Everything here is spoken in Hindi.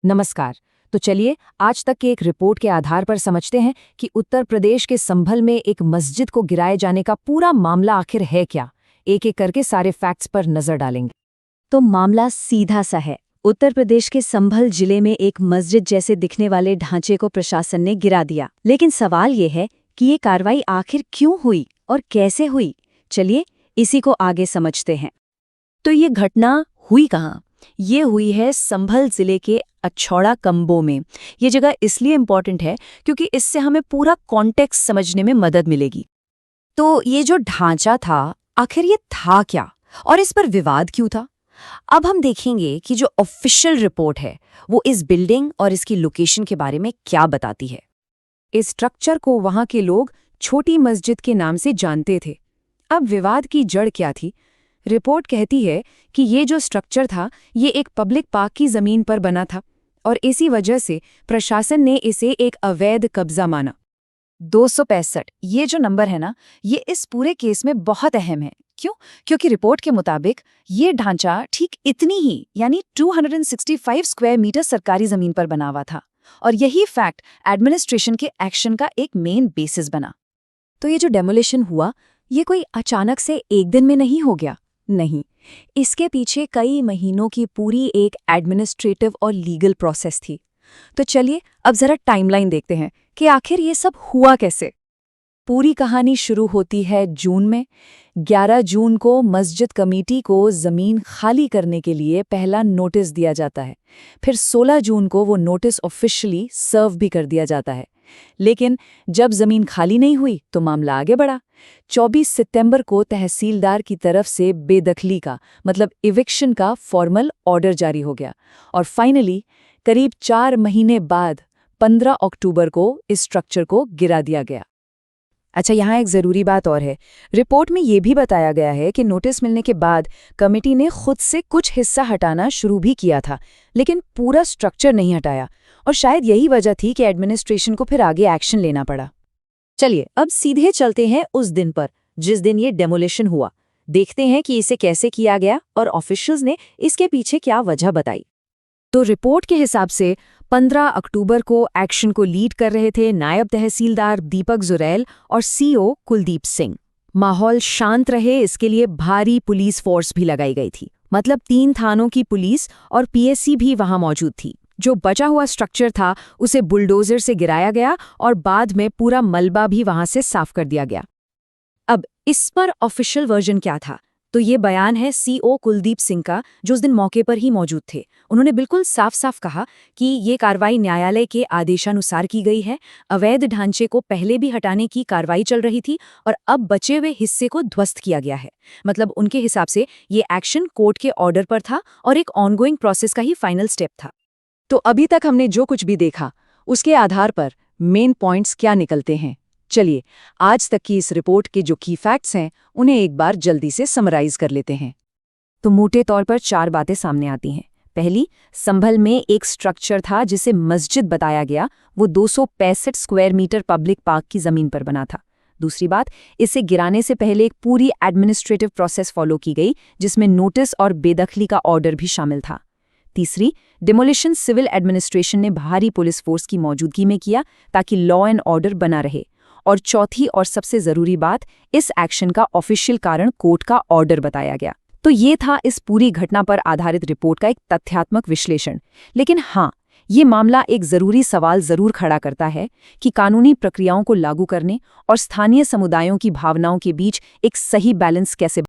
नमस्कार। तो चलिए आज तक के एक रिपोर्ट के आधार पर समझते हैं कि उत्तर प्रदेश के संभल में एक मस्जिद को गिराए जाने का पूरा मामला आखिर है क्या। एक एक करके सारे फैक्ट्स पर नजर डालेंगे। तो मामला सीधा सा है। उत्तर प्रदेश के संभल जिले में एक मस्जिद जैसे दिखने वाले ढांचे को प्रशासन ने गिरा दिया। लेकिन सवाल ये है कि ये कार्रवाई आखिर क्यों हुई और कैसे हुई। चलिए इसी को आगे समझते हैं। तो ये घटना हुई कहाँ? ये हुई है संभल जिले के अछौड़ा कंबो में। ये जगह इसलिए इम्पॉर्टेंट है क्योंकि इससे हमें पूरा कॉन्टेक्स्ट समझने में मदद मिलेगी। तो ये जो ढांचा था, आखिर ये था क्या और इस पर विवाद क्यों था? अब हम देखेंगे कि जो ऑफिशियल रिपोर्ट है वो इस बिल्डिंग और इसकी लोकेशन के बारे में क्या बताती है। इस स्ट्रक्चर को वहां के लोग छोटी मस्जिद के नाम से जानते थे। अब विवाद की जड़ क्या थी? रिपोर्ट कहती है कि ये जो स्ट्रक्चर था ये एक पब्लिक पार्क की जमीन पर बना था और इसी वजह से प्रशासन ने इसे एक अवैध कब्जा माना। 265 ये जो नंबर है ना, ये इस पूरे केस में बहुत अहम है। क्यों? क्योंकि रिपोर्ट के मुताबिक ये ढांचा ठीक इतनी ही यानी 265 स्क्वायर मीटर सरकारी जमीन पर बना हुआ था और यही फैक्ट एडमिनिस्ट्रेशन के एक्शन का एक मेन बेसिस बना। तो ये जो डेमोलिशन हुआ ये कोई अचानक से एक दिन में नहीं हो गया। नहीं, इसके पीछे कई महीनों की पूरी एक एडमिनिस्ट्रेटिव और लीगल प्रोसेस थी। तो चलिए अब जरा टाइमलाइन देखते हैं कि आखिर ये सब हुआ कैसे। पूरी कहानी शुरू होती है जून में। 11 जून को मस्जिद कमेटी को जमीन खाली करने के लिए पहला नोटिस दिया जाता है। फिर 16 जून को वो नोटिस ऑफिशियली सर्व भी कर दिया जाता है। लेकिन जब जमीन खाली नहीं हुई तो मामला आगे बढ़ा। 24 सितंबर को तहसीलदार की तरफ से बेदखली का मतलब इविक्शन का फॉर्मल ऑर्डर जारी हो गया और फाइनली करीब 4 महीने बाद 15 अक्टूबर को इस स्ट्रक्चर को गिरा दिया गया। अच्छा, यहाँ एक ज़रूरी बात और है। रिपोर्ट में ये भी बताया गया है कि नोटिस मिलने के बाद कमेटी ने खुद से कुछ हिस्सा हटाना शुरू भी किया था, लेकिन पूरा स्ट्रक्चर नहीं हटाया और शायद यही वजह थी कि एडमिनिस्ट्रेशन को फिर आगे एक्शन लेना पड़ा। चलिए अब सीधे चलते हैं उस दिन पर जिस दिन ये डेमोलिशन हुआ। देखते हैं कि इसे कैसे किया गया और ऑफिशियल्स ने इसके पीछे क्या वजह बताई। तो रिपोर्ट के हिसाब से 15 अक्टूबर को एक्शन को लीड कर रहे थे नायब तहसीलदार दीपक जुरैल और सीओ कुलदीप सिंह। माहौल शांत रहे इसके लिए भारी पुलिस फोर्स भी लगाई गई थी। मतलब 3 थानों की पुलिस और पीएससी भी वहां मौजूद थी। जो बचा हुआ स्ट्रक्चर था उसे बुलडोजर से गिराया गया और बाद में पूरा मलबा भी वहां से साफ कर दिया गया। अब इस पर ऑफिशियल वर्जन क्या था? तो ये बयान है सीओ कुलदीप सिंह का, जो उस दिन मौके पर ही मौजूद थे। उन्होंने बिल्कुल साफ साफ कहा कि ये कार्रवाई न्यायालय के आदेशानुसार की गई है। अवैध ढांचे को पहले भी हटाने की कार्रवाई चल रही थी और अब बचे हुए हिस्से को ध्वस्त किया गया है। मतलब उनके हिसाब से ये एक्शन कोर्ट के ऑर्डर पर था और एक ऑनगोइंग प्रोसेस का ही फाइनल स्टेप था। तो अभी तक हमने जो कुछ भी देखा उसके आधार पर मेन पॉइंट्स क्या निकलते हैं? चलिए आज तक की इस रिपोर्ट के जो की फैक्ट्स हैं उन्हें एक बार जल्दी से समराइज कर लेते हैं। तो मोटे तौर पर 4 बातें सामने आती हैं। पहली, संभल में एक स्ट्रक्चर था जिसे मस्जिद बताया गया, वो 265 स्क्वायर मीटर पब्लिक पार्क की जमीन पर बना था। दूसरी बात, इसे गिराने से पहले एक पूरी एडमिनिस्ट्रेटिव प्रोसेस फॉलो की गई जिसमें नोटिस और बेदखली का ऑर्डर भी शामिल था। तीसरी, डिमोलिशन सिविल एडमिनिस्ट्रेशन ने भारी पुलिस फोर्स की मौजूदगी में किया ताकि लॉ एंड ऑर्डर बना रहे। और चौथी और सबसे जरूरी बात, इस एक्शन का ऑफिशियल कारण कोर्ट का ऑर्डर बताया गया। तो ये था इस पूरी घटना पर आधारित रिपोर्ट का एक तथ्यात्मक विश्लेषण। लेकिन हाँ, ये मामला एक जरूरी सवाल जरूर खड़ा करता है कि कानूनी प्रक्रियाओं को लागू करने और स्थानीय समुदायों की भावनाओं के बीच एक सही बैलेंस कैसे